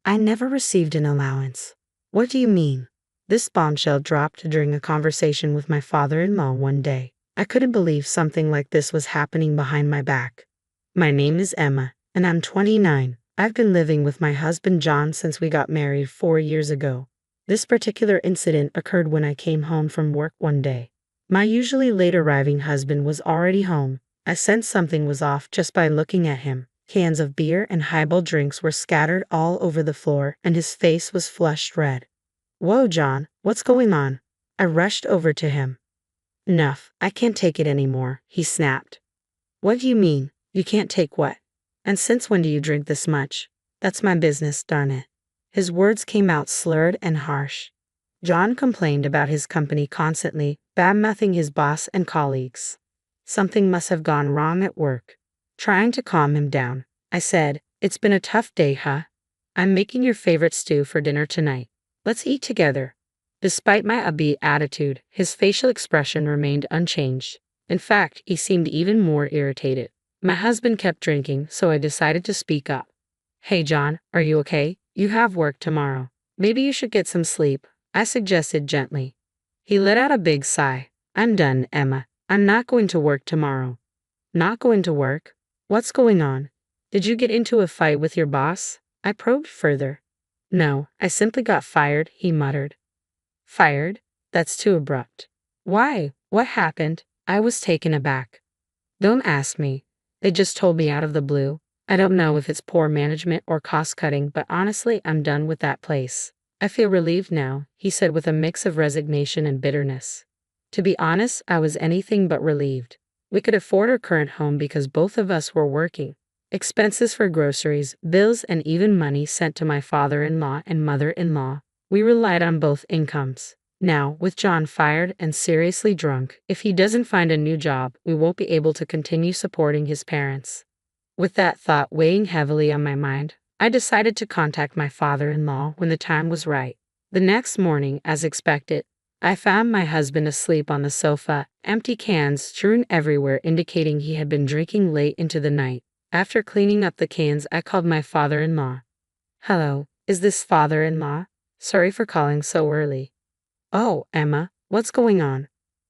I never received an allowance. What do you mean? This bombshell dropped during a conversation with my father-in-law one day. I couldn't believe something like this was happening behind my back. My name is Emma, and I'm 29. I've been living with my husband John since we got married 4 years ago. This particular incident occurred when I came home from work one day. My usually late arriving husband was already home. I sensed something was off just by looking at him. Cans of beer and highball drinks were scattered all over the floor, and his face was flushed red. "Whoa, John, what's going on?" I rushed over to him. "Enough, I can't take it anymore," he snapped. "What do you mean, you can't take what? And since when do you drink this much?" "That's my business, darn it." His words came out slurred and harsh. John complained about his company constantly, bad-mouthing his boss and colleagues. Something must have gone wrong at work. Trying to calm him down, I said, "It's been a tough day, huh? I'm making your favorite stew for dinner tonight. Let's eat together." Despite my upbeat attitude, his facial expression remained unchanged. In fact, he seemed even more irritated. My husband kept drinking, so I decided to speak up. "Hey, John, are you okay? You have work tomorrow. Maybe you should get some sleep," I suggested gently. He let out a big sigh. "I'm done, Emma. I'm not going to work tomorrow." "Not going to work? What's going on? Did you get into a fight with your boss?" I probed further. "No, I simply got fired," he muttered. "Fired? That's too abrupt." "Why? What happened?" I was taken aback. "Don't ask me. They just told me out of the blue. I don't know if it's poor management or cost-cutting, but honestly, I'm done with that place." "I feel relieved now," he said with a mix of resignation and bitterness. To be honest, I was anything but relieved. We could afford our current home because both of us were working. Expenses for groceries, bills, and even money sent to my father-in-law and mother-in-law. We relied on both incomes. Now, with John fired and seriously drunk, if he doesn't find a new job, we won't be able to continue supporting his parents. With that thought weighing heavily on my mind, I decided to contact my father-in-law when the time was right. The next morning, as expected, I found my husband asleep on the sofa, empty cans strewn everywhere indicating he had been drinking late into the night. After cleaning up the cans, I called my father-in-law. "Hello, is this father-in-law? Sorry for calling so early." "Oh, Emma, what's going on?"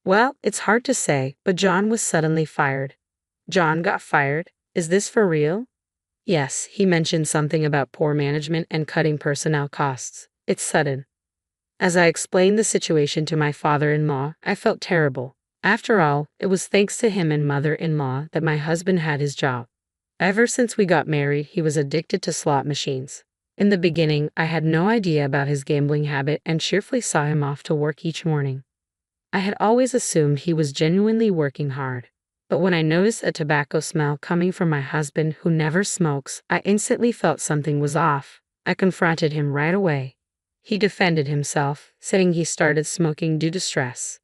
"Well, it's hard to say, but John was suddenly fired." "John got fired? Is this for real?" "Yes, he mentioned something about poor management and cutting personnel costs. It's sudden." As I explained the situation to my father-in-law, I felt terrible. After all, it was thanks to him and mother-in-law that my husband had his job. Ever since we got married, he was addicted to slot machines. In the beginning, I had no idea about his gambling habit and cheerfully saw him off to work each morning. I had always assumed he was genuinely working hard. But when I noticed a tobacco smell coming from my husband who never smokes, I instantly felt something was off. I confronted him right away. He defended himself, saying he started smoking due to stress.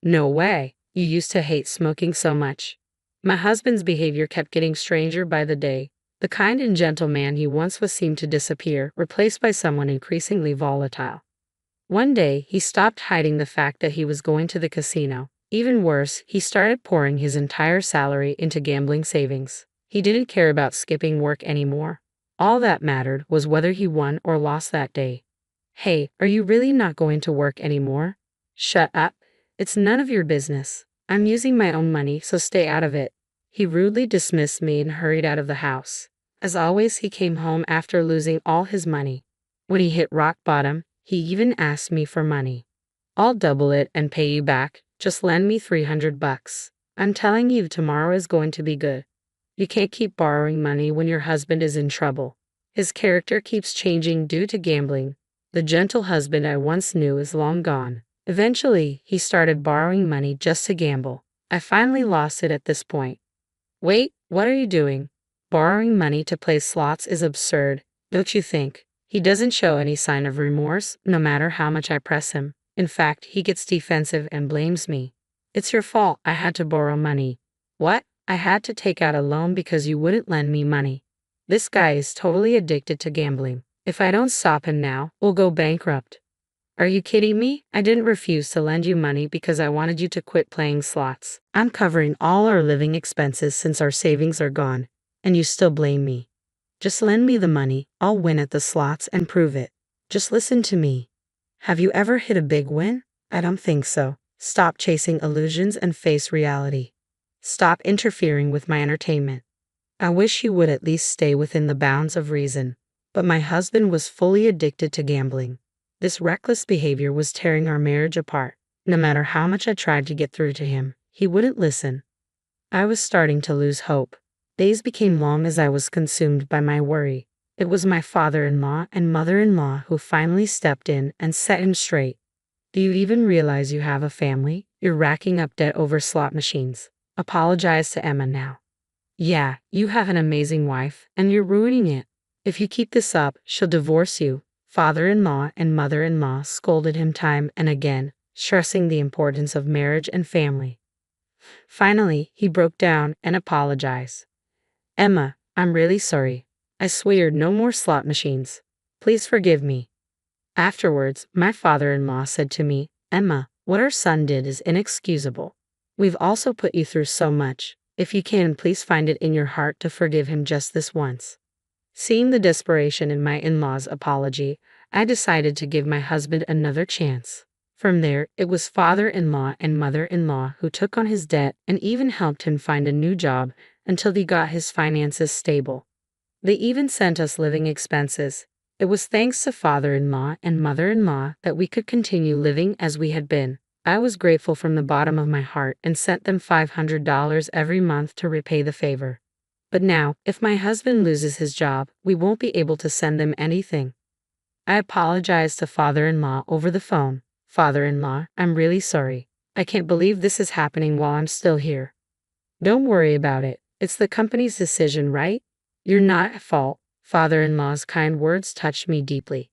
"No way, you used to hate smoking so much." My husband's behavior kept getting stranger by the day. The kind and gentle man he once was seemed to disappear, replaced by someone increasingly volatile. One day, he stopped hiding the fact that he was going to the casino. Even worse, he started pouring his entire salary into gambling savings. He didn't care about skipping work anymore. All that mattered was whether he won or lost that day. "Hey, are you really not going to work anymore?" "Shut up. It's none of your business. I'm using my own money, so stay out of it." He rudely dismissed me and hurried out of the house. As always, he came home after losing all his money. When he hit rock bottom, he even asked me for money. "I'll double it and pay you back. Just lend me $300. I'm telling you tomorrow is going to be good." You can't keep borrowing money when your husband is in trouble. His character keeps changing due to gambling. The gentle husband I once knew is long gone. Eventually, he started borrowing money just to gamble. I finally lost it at this point. "Wait, what are you doing? Borrowing money to play slots is absurd, don't you think?" He doesn't show any sign of remorse, no matter how much I press him. In fact, he gets defensive and blames me. "It's your fault, I had to borrow money." "What? I had to take out a loan because you wouldn't lend me money." This guy is totally addicted to gambling. If I don't stop him now, we'll go bankrupt. "Are you kidding me? I didn't refuse to lend you money because I wanted you to quit playing slots. I'm covering all our living expenses since our savings are gone, and you still blame me." Just lend me the money, I'll win at the slots and prove it. Just listen to me. Have you ever hit a big win? I don't think so. Stop chasing illusions and face reality. Stop interfering with my entertainment. I wish you would at least stay within the bounds of reason. But my husband was fully addicted to gambling. This reckless behavior was tearing our marriage apart. No matter how much I tried to get through to him, he wouldn't listen. I was starting to lose hope. Days became long as I was consumed by my worry. It was my father-in-law and mother-in-law who finally stepped in and set him straight. Do you even realize you have a family? You're racking up debt over slot machines. Apologize to Emma now. Yeah, you have an amazing wife, and you're ruining it. If you keep this up, she'll divorce you. Father-in-law and mother-in-law scolded him time and again, stressing the importance of marriage and family. Finally, he broke down and apologized. Emma, I'm really sorry. I swear no more slot machines. Please forgive me. Afterwards, my father-in-law said to me, Emma, what our son did is inexcusable. We've also put you through so much. If you can, please find it in your heart to forgive him just this once. Seeing the desperation in my in-law's apology, I decided to give my husband another chance. From there, it was father-in-law and mother-in-law who took on his debt and even helped him find a new job until he got his finances stable. They even sent us living expenses. It was thanks to father-in-law and mother-in-law that we could continue living as we had been. I was grateful from the bottom of my heart and sent them $500 every month to repay the favor. But now, if my husband loses his job, we won't be able to send them anything. I apologized to father-in-law over the phone. Father-in-law, I'm really sorry. I can't believe this is happening while I'm still here. Don't worry about it. It's the company's decision, right? You're not at fault. Father-in-law's kind words touched me deeply.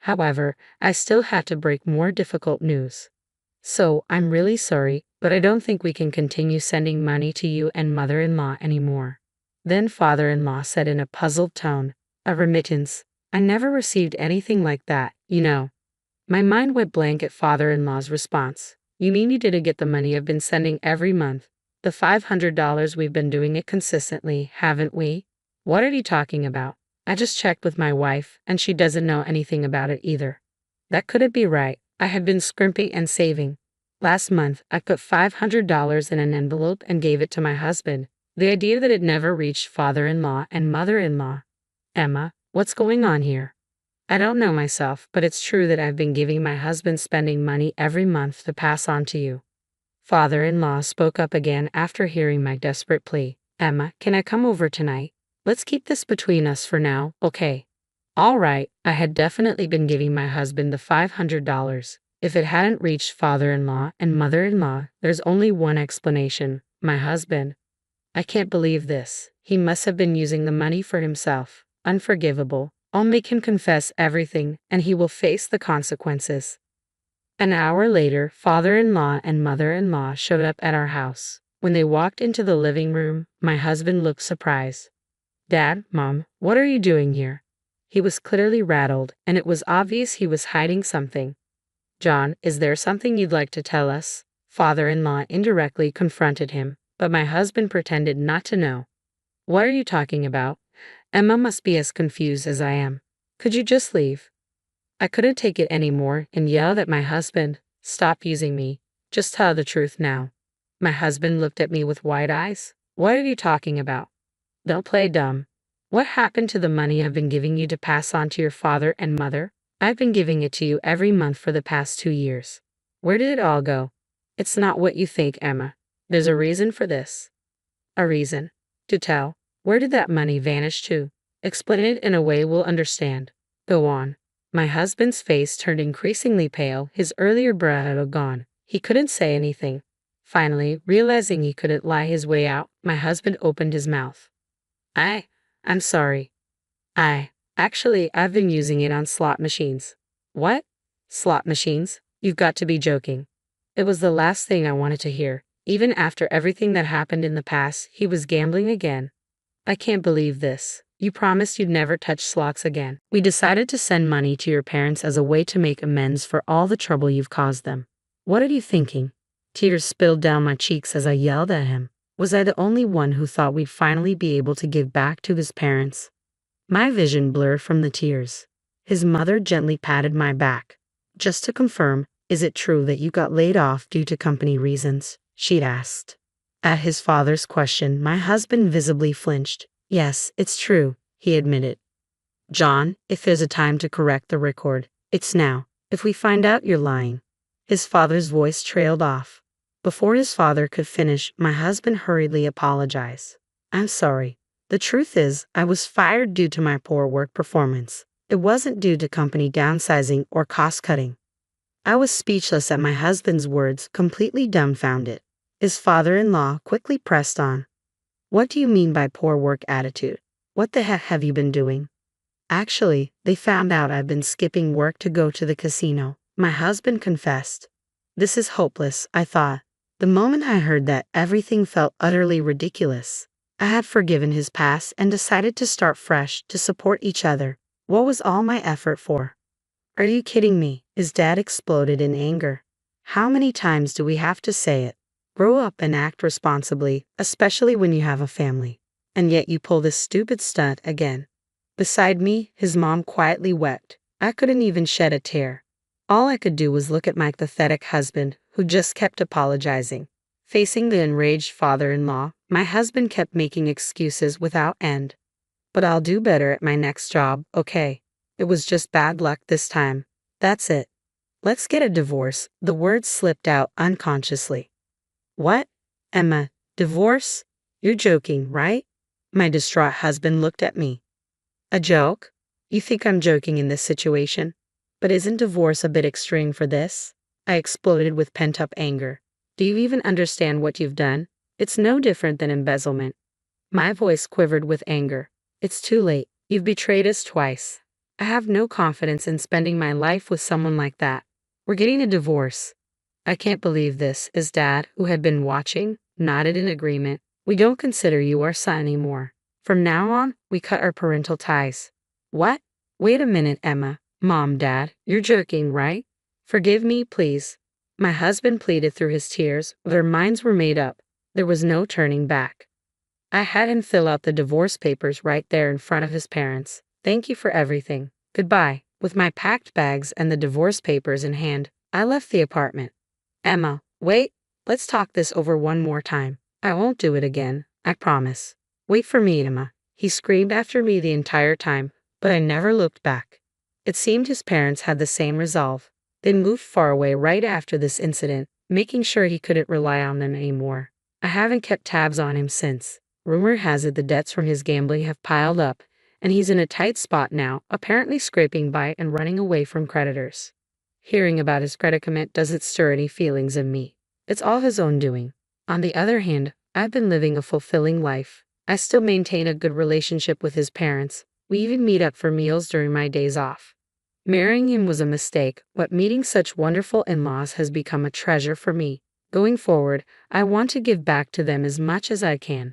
However, I still had to break more difficult news. So, I'm really sorry, but I don't think we can continue sending money to you and mother-in-law anymore. Then father-in-law said in a puzzled tone, a remittance? I never received anything like that, you know. My mind went blank at father-in-law's response. You mean you didn't get the money I've been sending every month? The $500 we've been doing it consistently, haven't we? What are you talking about? I just checked with my wife, and she doesn't know anything about it either. That couldn't be right. I had been scrimping and saving. Last month, I put $500 in an envelope and gave it to my husband. The idea that it never reached father-in-law and mother-in-law. Emma, what's going on here? I don't know myself, but it's true that I've been giving my husband spending money every month to pass on to you. Father-in-law spoke up again after hearing my desperate plea. Emma, can I come over tonight? Let's keep this between us for now, okay? All right, I had definitely been giving my husband the $500. If it hadn't reached father-in-law and mother-in-law, there's only one explanation, my husband. I can't believe this. He must have been using the money for himself. Unforgivable. I'll make him confess everything, and he will face the consequences. An hour later, father-in-law and mother-in-law showed up at our house. When they walked into the living room, my husband looked surprised. Dad, Mom, what are you doing here? He was clearly rattled, and it was obvious he was hiding something. John, is there something you'd like to tell us? Father-in-law indirectly confronted him, but my husband pretended not to know. What are you talking about? Emma must be as confused as I am. Could you just leave? I couldn't take it anymore and yelled at my husband. Stop using me. Just tell the truth now. My husband looked at me with wide eyes. What are you talking about? Don't play dumb. What happened to the money I've been giving you to pass on to your father and mother? I've been giving it to you every month for the past 2 years. Where did it all go? It's not what you think, Emma. There's a reason for this. A reason? To tell. Where did that money vanish to? Explain it in a way we'll understand. Go on. My husband's face turned increasingly pale, his earlier bravado gone. He couldn't say anything. Finally, realizing he couldn't lie his way out, my husband opened his mouth. I'm sorry. Actually, I've been using it on slot machines. What? Slot machines? You've got to be joking. It was the last thing I wanted to hear. Even after everything that happened in the past, he was gambling again. I can't believe this. You promised you'd never touch slots again. We decided to send money to your parents as a way to make amends for all the trouble you've caused them. What are you thinking? Tears spilled down my cheeks as I yelled at him. Was I the only one who thought we'd finally be able to give back to his parents? My vision blurred from the tears. His mother gently patted my back. Just to confirm, is it true that you got laid off due to company reasons? She'd asked. At his father's question, my husband visibly flinched. Yes, it's true, he admitted. John, if there's a time to correct the record, it's now. If we find out you're lying. His father's voice trailed off. Before his father could finish, my husband hurriedly apologized. I'm sorry. The truth is, I was fired due to my poor work performance. It wasn't due to company downsizing or cost cutting. I was speechless at my husband's words, completely dumbfounded. His father-in-law quickly pressed on. What do you mean by poor work attitude? What the heck have you been doing? Actually, they found out I've been skipping work to go to the casino, my husband confessed. This is hopeless, I thought. The moment I heard that, everything felt utterly ridiculous. I had forgiven his past and decided to start fresh to support each other. What was all my effort for? Are you kidding me? His dad exploded in anger. How many times do we have to say it? Grow up and act responsibly, especially when you have a family. And yet you pull this stupid stunt again. Beside me, his mom quietly wept. I couldn't even shed a tear. All I could do was look at my pathetic husband, who just kept apologizing. Facing the enraged father-in-law, my husband kept making excuses without end. But I'll do better at my next job, okay? It was just bad luck this time. That's it. Let's get a divorce. The words slipped out unconsciously. What? Emma, divorce? You're joking, right? My distraught husband looked at me. A joke? You think I'm joking in this situation? But isn't divorce a bit extreme for this? I exploded with pent-up anger. Do you even understand what you've done? It's no different than embezzlement. My voice quivered with anger. It's too late. You've betrayed us twice. I have no confidence in spending my life with someone like that. We're getting a divorce. I can't believe this, his dad, who had been watching, nodded in agreement. We don't consider you our son anymore. From now on, we cut our parental ties. What? Wait a minute, Emma. Mom, Dad, you're joking, right? Forgive me, please. My husband pleaded through his tears. Their minds were made up. There was no turning back. I had him fill out the divorce papers right there in front of his parents. Thank you for everything. Goodbye. With my packed bags and the divorce papers in hand, I left the apartment. Emma, wait. Let's talk this over one more time. I won't do it again. I promise. Wait for me, Emma. He screamed after me the entire time, but I never looked back. It seemed his parents had the same resolve. They moved far away right after this incident, making sure he couldn't rely on them anymore. I haven't kept tabs on him since. Rumor has it the debts from his gambling have piled up, and he's in a tight spot now, apparently scraping by and running away from creditors. Hearing about his predicament doesn't stir any feelings in me. It's all his own doing. On the other hand, I've been living a fulfilling life. I still maintain a good relationship with his parents. We even meet up for meals during my days off. Marrying him was a mistake, but meeting such wonderful in-laws has become a treasure for me. Going forward, I want to give back to them as much as I can.